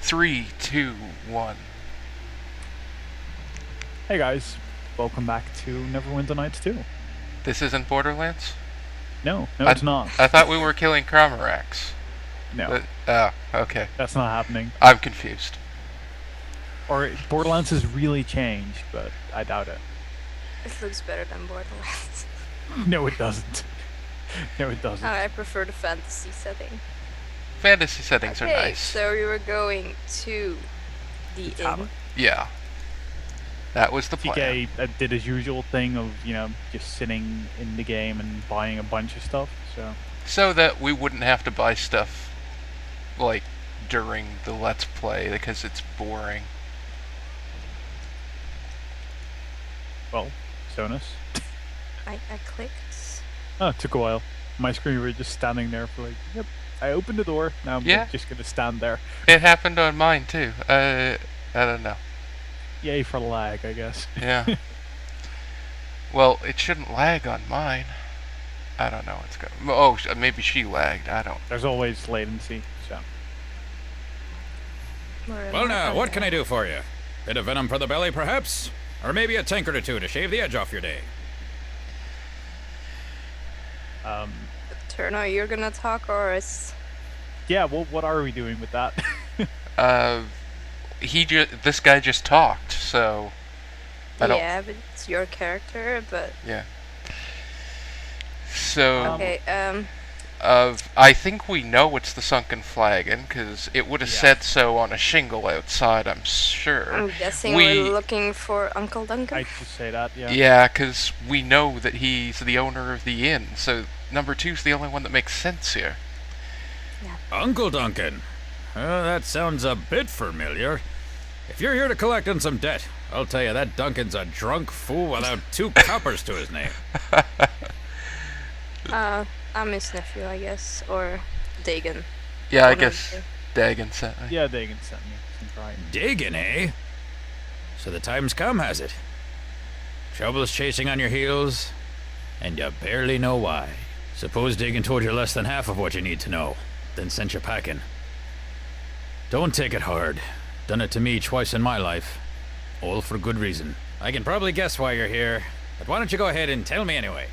3, 2, 1. Hey guys, welcome back to Neverwinter Nights 2. This isn't Borderlands? No, it's not. I thought we were killing Cramarax. No. Okay. That's not happening. I'm confused. Or Borderlands has really changed, but I doubt it. It looks better than Borderlands. No, it doesn't. No, it doesn't. I prefer the fantasy setting. Fantasy settings are nice. So we were going to the inn. Yeah. That was the plan. TK did his usual thing of, just sitting in the game and buying a bunch of stuff, So that we wouldn't have to buy stuff, like, during the Let's Play, because it's boring. Well, Sonus. I clicked. Oh, it took a while. My screen, we were just standing there for yep, I opened the door, now I'm just gonna stand there. It happened on mine, too. I don't know. Yay for lag, I guess. Yeah. Well, it shouldn't lag on mine. I don't know what's going on. Oh, maybe she lagged. I don't. There's always latency, so. Well now, what can I do for you? Bit of venom for the belly, perhaps? Or maybe a tankard or two to shave the edge off your day? Turner, you're gonna talk, or is... Yeah, well, what are we doing with that? This guy just talked, so... Yeah, but it's your character, but... Yeah. So... Okay, I think we know it's the sunken flagon, because it would have said so on a shingle outside, I'm sure. I'm guessing we're looking for Uncle Duncan? I'd just say that, yeah. Yeah, because we know that he's the owner of the inn, so number 2's the only one that makes sense here. Yeah. Uncle Duncan? That sounds a bit familiar. If you're here to collect on some debt, I'll tell you that Duncan's a drunk fool without 2 coppers to his name. I'm his nephew, I guess, or Dagon. Yeah, I guess Dagon sent me. Yeah, Dagon sent me. Right. Dagon, eh? So the time's come, has it? Trouble's chasing on your heels, and you barely know why. Suppose Dagon told you less than half of what you need to know, then sent you packing. Don't take it hard. Done it to me twice in my life. All for good reason. I can probably guess why you're here, but why don't you go ahead and tell me anyway?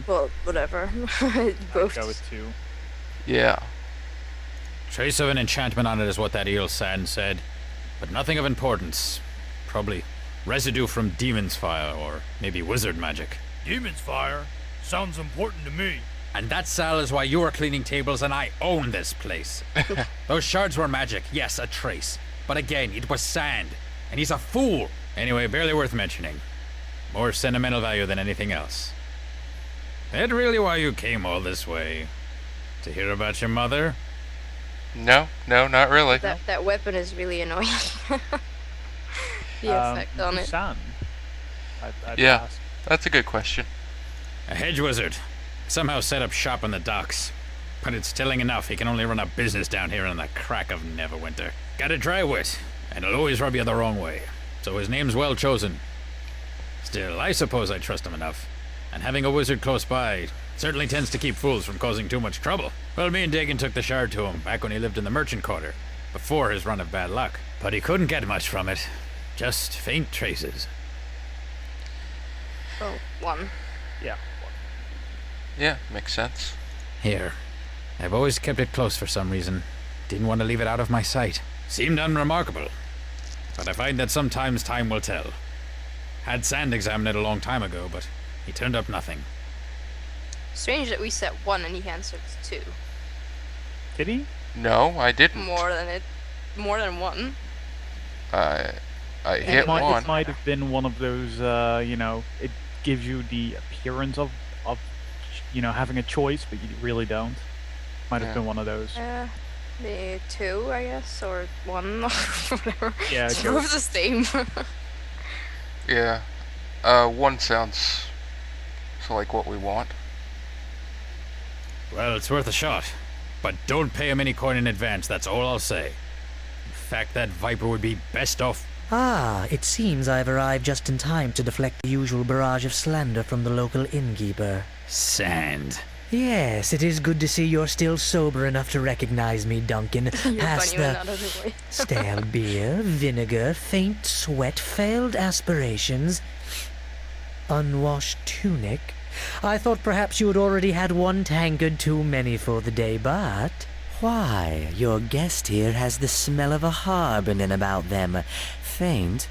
Well, whatever. Both. I'd go with 2. Yeah. Trace of an enchantment on it is what that eel sand said, but nothing of importance. Probably residue from demon's fire, or maybe wizard magic. Demon's fire? Sounds important to me. And that, Sal, is why you are cleaning tables and I own this place. Those shards were magic, yes, a trace. But again, it was sand, and he's a fool. Anyway, barely worth mentioning. More sentimental value than anything else. That really why you came all this way? To hear about your mother? No, not really. That weapon is really annoying. The effect on it. Sand. I'd Yeah, ask. that's a good question. A hedge wizard. Somehow set up shop on the docks. But it's telling enough he can only run a business down here in the crack of Neverwinter. Got a dry wit, and he'll always rub you the wrong way. So his name's well chosen. Still, I suppose I trust him enough. And having a wizard close by certainly tends to keep fools from causing too much trouble. Well, me and Dagon took the shard to him back when he lived in the merchant quarter, before his run of bad luck. But he couldn't get much from it. Just faint traces. Oh, 1. Yeah. Yeah, makes sense. Here. I've always kept it close for some reason. Didn't want to leave it out of my sight. Seemed unremarkable. But I find that sometimes time will tell. Had Sand examine it a long time ago, but he turned up nothing. Strange that we said 1 and he answered 2. Did he? No, I didn't. More than 1. I hit 1. It might have been one of those, it gives you the appearance of having a choice, but you really don't. Might have been one of those. The 2, I guess, or 1, or whatever. Yeah, it's both the same. Yeah. 1 sounds like what we want. Well, it's worth a shot. But don't pay him any coin in advance, that's all I'll say. In fact, that viper would be best off. Ah, it seems I've arrived just in time to deflect the usual barrage of slander from the local innkeeper. Sand. Yes, it is good to see you're still sober enough to recognize me, Duncan. You're Past funny in the another way. stale beer, vinegar, faint sweat, failed aspirations, unwashed tunic. I thought perhaps you had already had one tankard too many for the day, but... Why, your guest here has the smell of a harbin about them. Faint,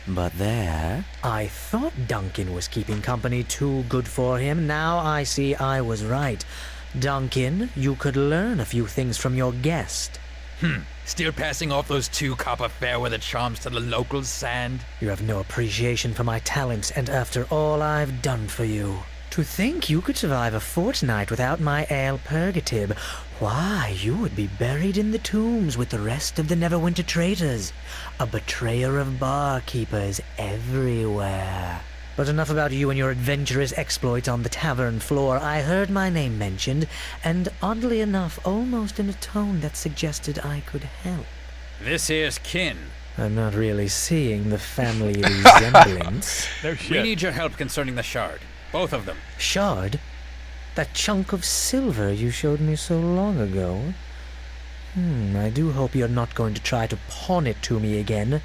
but there. I thought Duncan was keeping company too good for him. Now I see I was right. Duncan, you could learn a few things from your guest. Still passing off those 2 copper fairweather charms to the locals, Sand? You have no appreciation for my talents, and after all I've done for you. To think you could survive a fortnight without my ale purgative. Why, you would be buried in the tombs with the rest of the Neverwinter traitors. A betrayer of barkeepers everywhere. But enough about you and your adventurous exploits on the tavern floor. I heard my name mentioned, and oddly enough, almost in a tone that suggested I could help. This here's Kin. I'm not really seeing the family resemblance. No We shit. need your help concerning the shard. Both of them. Shard? That chunk of silver you showed me so long ago? I do hope you're not going to try to pawn it to me again.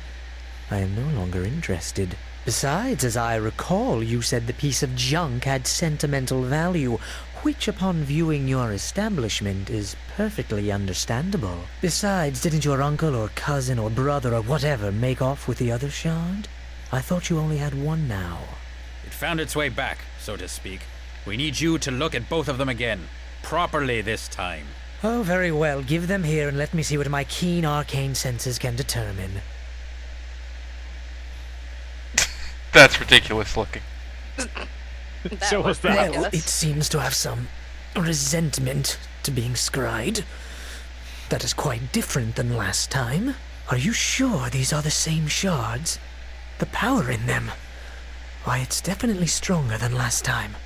I am no longer interested. Besides, as I recall, you said the piece of junk had sentimental value, which upon viewing your establishment is perfectly understandable. Besides, didn't your uncle or cousin or brother or whatever make off with the other shard? I thought you only had one now. It found its way back, so to speak. We need you to look at both of them again. Properly this time. Oh, very well. Give them here and let me see what my keen arcane senses can determine. That's ridiculous looking. That So was that. Well, ridiculous. it seems to have some resentment to being scryed. That is quite different than last time. Are you sure these are the same shards? The power in them. Why, it's definitely stronger than last time.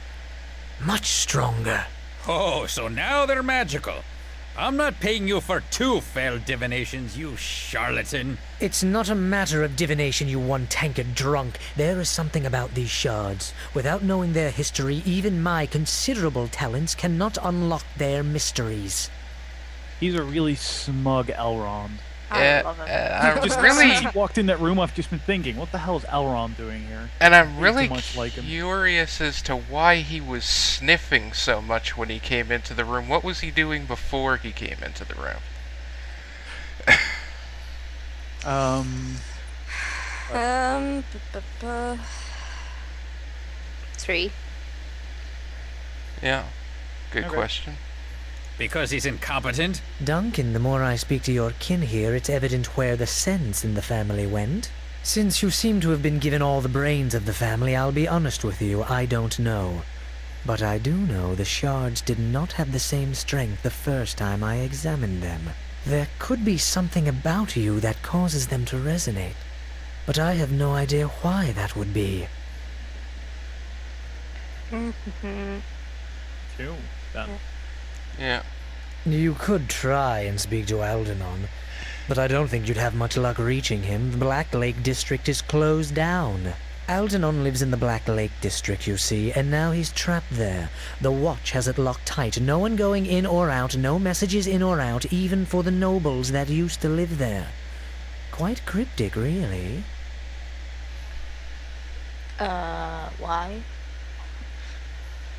Much stronger. Oh, so now they're magical. I'm not paying you for 2 failed divinations, you charlatan. It's not a matter of divination, you one-tankard drunk. There is something about these shards. Without knowing their history, even my considerable talents cannot unlock their mysteries. He's a really smug Elrond. I love him. I'm Just really, since he walked in that room, I've just been thinking, what the hell is Elrond doing here? and I'm He's really too much like him. curious as to why he was sniffing so much when he came into the room. What was he doing before he came into the room? Bu- bu- bu- 3. Yeah, good Okay. question. Because he's incompetent? Duncan, the more I speak to your kin here, it's evident where the sense in the family went. Since you seem to have been given all the brains of the family, I'll be honest with you, I don't know. But I do know the shards did not have the same strength the first time I examined them. There could be something about you that causes them to resonate, but I have no idea why that would be. 2, then. Yeah. You could try and speak to Aldenon, but I don't think you'd have much luck reaching him. The Black Lake District is closed down. Aldenon lives in the Black Lake District, you see, and now he's trapped there. The Watch has it locked tight. No one going in or out, no messages in or out, even for the nobles that used to live there. Quite cryptic, really. Why?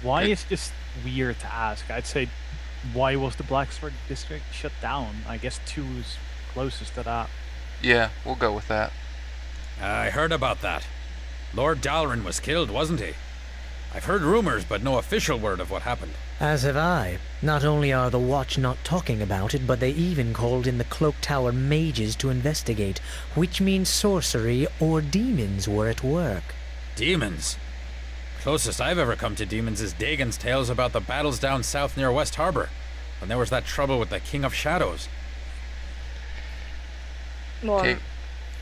Why is just weird to ask. I'd say, why was the Blacksburg district shut down? I guess 2 is closest to that. Yeah, we'll go with that. I heard about that. Lord Dalrin was killed, wasn't he? I've heard rumors, but no official word of what happened. As have I. Not only are the Watch not talking about it, but they even called in the Cloak Tower mages to investigate, which means sorcery or demons were at work. Demons? Closest I've ever come to demons is Dagon's tales about the battles down south near West Harbor, when there was that trouble with the King of Shadows. Well, Okay.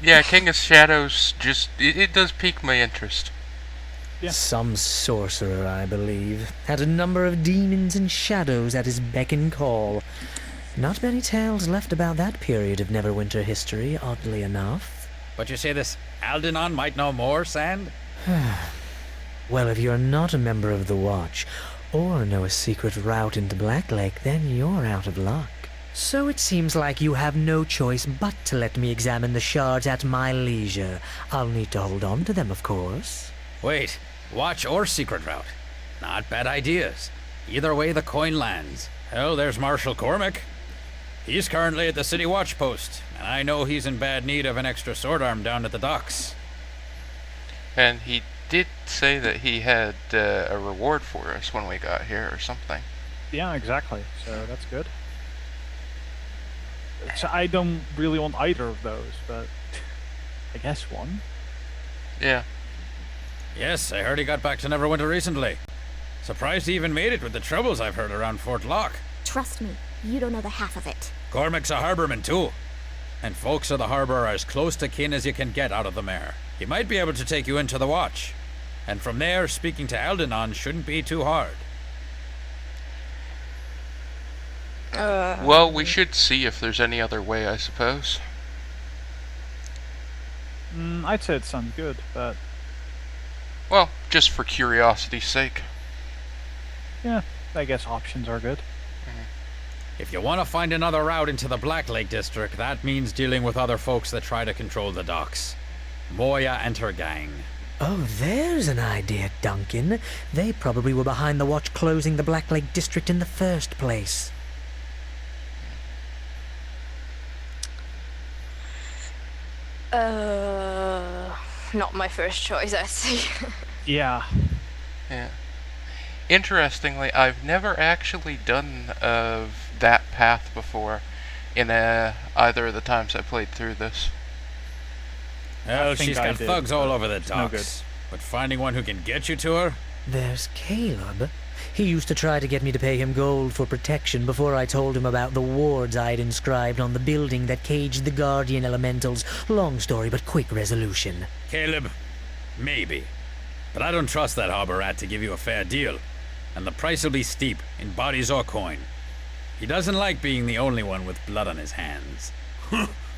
Yeah, King of Shadows it does pique my interest. Yeah. Some sorcerer, I believe, had a number of demons and shadows at his beck and call. Not many tales left about that period of Neverwinter history, oddly enough. But you say this Aldenon might know more, Sand? Well, if you're not a member of the Watch, or know a secret route into Black Lake, then you're out of luck. So it seems like you have no choice but to let me examine the shards at my leisure. I'll need to hold on to them, of course. Wait, watch or secret route. Not bad ideas. Either way the coin lands. Hell, there's Marshal Cormac. He's currently at the city watch post, and I know he's in bad need of an extra sword arm down at the docks. And he did say that he had a reward for us when we got here or something. Yeah, exactly. So that's good. So I don't really want either of those, but I guess one. Yeah. Yes, I heard he got back to Neverwinter recently. Surprised he even made it with the troubles I've heard around Fort Lock. Trust me, you don't know the half of it. Cormac's a harborman too. And folks of the harbor are as close to kin as you can get out of the mare. He might be able to take you into the watch. And from there, speaking to Aldenon shouldn't be too hard. Well, we should see if there's any other way, I suppose. I'd say it sounds good, but Well, just for curiosity's sake. yeah, I guess options are good. If you want to find another route into the Black Lake district, that means dealing with other folks that try to control the docks. Moya and her gang. Oh, there's an idea, Duncan. They probably were behind the watch closing the Black Lake district in the first place. Not my first choice, I see. Yeah. Yeah. Interestingly, I've never actually done that path before in either of the times I played through this. Well, think she's I got did, thugs all but over the it's no good. docks. But finding one who can get you to her? There's Caleb. He used to try to get me to pay him gold for protection before I told him about the wards I'd inscribed on the building that caged the Guardian Elementals. Long story, but quick resolution. Caleb, maybe. But I don't trust that harbor rat to give you a fair deal. And the price will be steep, in bodies or coin. He doesn't like being the only one with blood on his hands.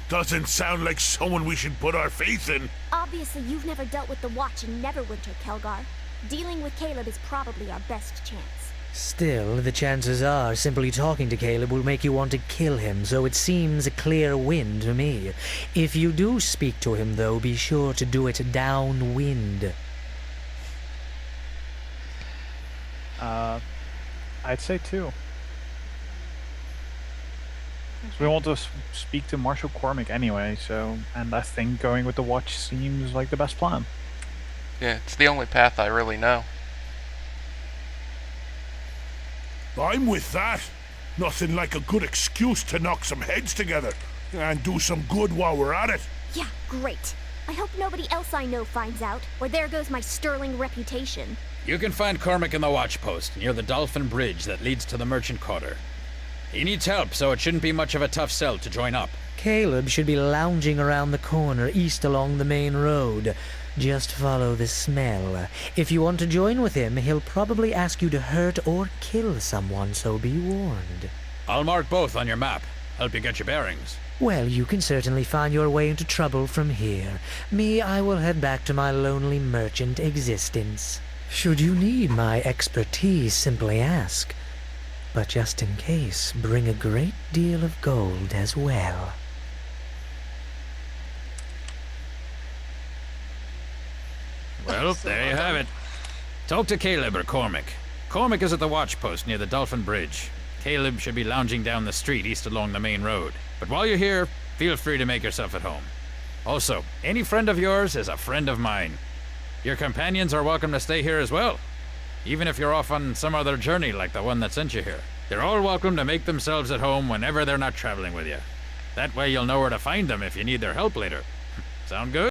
Doesn't sound like someone we should put our faith in. Obviously, you've never dealt with the Watch in Neverwinter, Kelgar. Dealing with Caleb is probably our best chance. Still, the chances are simply talking to Caleb will make you want to kill him, so it seems a clear win to me. If you do speak to him, though, be sure to do it downwind. I'd say 2. So we want to speak to Marshal Cormac anyway, so, and I think going with the watch seems like the best plan. Yeah, it's the only path I really know. I'm with that. Nothing like a good excuse to knock some heads together and do some good while we're at it. Yeah, great. I hope nobody else I know finds out, or there goes my sterling reputation. You can find Cormac in the watch post near the Dolphin Bridge that leads to the Merchant Quarter. He needs help, so it shouldn't be much of a tough sell to join up. Caleb should be lounging around the corner east along the main road. Just follow the smell. If you want to join with him, he'll probably ask you to hurt or kill someone, so be warned. I'll mark both on your map. Help you get your bearings. Well, you can certainly find your way into trouble from here. Me, I will head back to my lonely merchant existence. Should you need my expertise, simply ask. But just in case, bring a great deal of gold as well. Well, there you have it. Talk to Caleb or Cormac. Cormac is at the watch post near the Dolphin Bridge. Caleb should be lounging down the street east along the main road. But while you're here, feel free to make yourself at home. Also, any friend of yours is a friend of mine. Your companions are welcome to stay here as well, even if you're off on some other journey like the one that sent you here. They're all welcome to make themselves at home whenever they're not traveling with you. That way you'll know where to find them if you need their help later. Sound good?